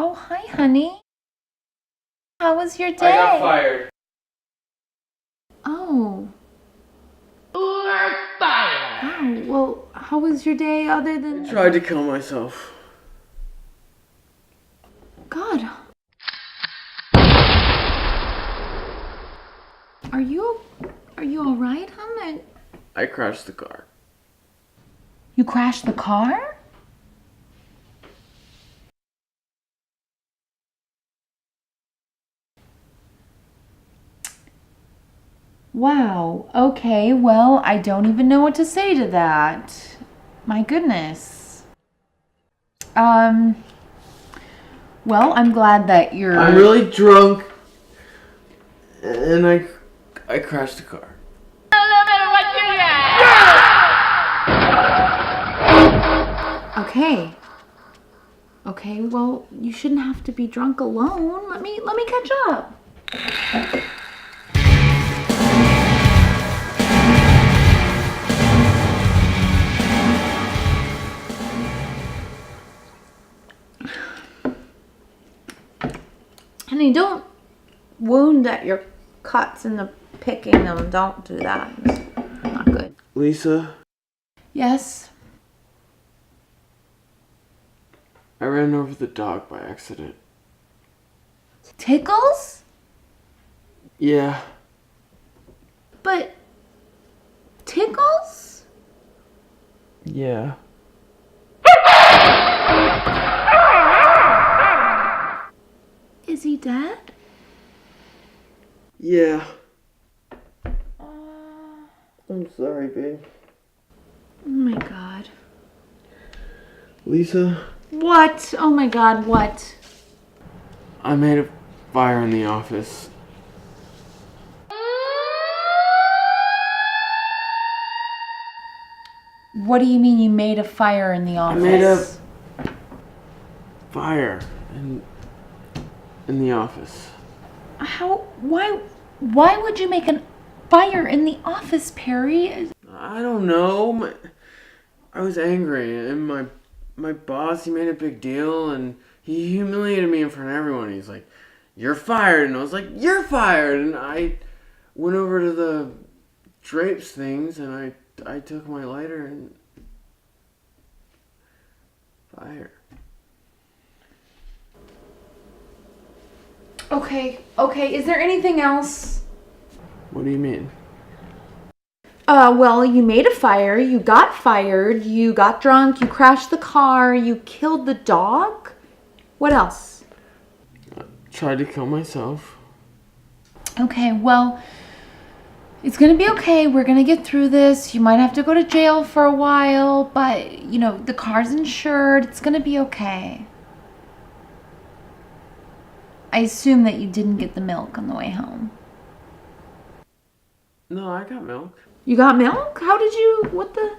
Oh, hi, honey. How was your day? I got fired. Oh. You're fired. Oh, well, how was your day other than... I tried to kill myself. God. Are you all right, hon? I crashed the car. You crashed the car? Wow. Okay, well, I don't even know what to say to that. My goodness. Well, I'm glad that you're... I'm really drunk. And I crashed the car. Okay. Okay, well, you shouldn't have to be drunk alone. Let me catch up. Honey, don't wound at your cuts in the picking them. Don't do that. It's not good. Lisa, Yes? I ran over the dog by accident. Tickles? Yeah. But... Tickles? Yeah. Is he dead? Yeah. I'm sorry, babe. Oh my god. Lisa, What? Oh my god, what? I made a fire in the office. What do you mean you made a fire in the office? I made a fire in the office. How? Why would you make a fire in the office, Perry? I don't know. I was angry, and my boss, he made a big deal, and he humiliated me in front of everyone. He's like, "You're fired," and I was like, "You're fired," and I went over to the drapes things, and I took my lighter and fire. Okay, is there anything else? What do you mean? Well, you made a fire, you got fired, you got drunk, you crashed the car, you killed the dog? What else? Tried to kill myself. Okay, well, it's gonna be okay. We're gonna get through this. You might have to go to jail for a while, but, you know, the car's insured. It's gonna be okay. I assume that you didn't get the milk on the way home. No, I got milk. You got milk? How did you... What the...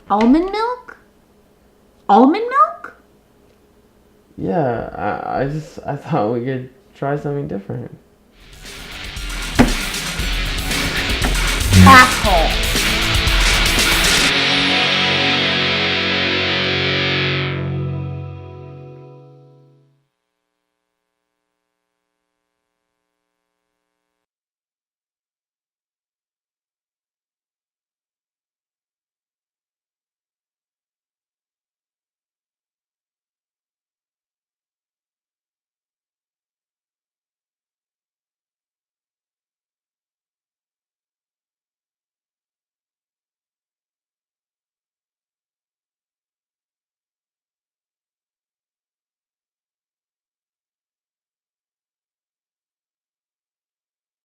Almond milk? Almond milk? Yeah, I thought we could try something different.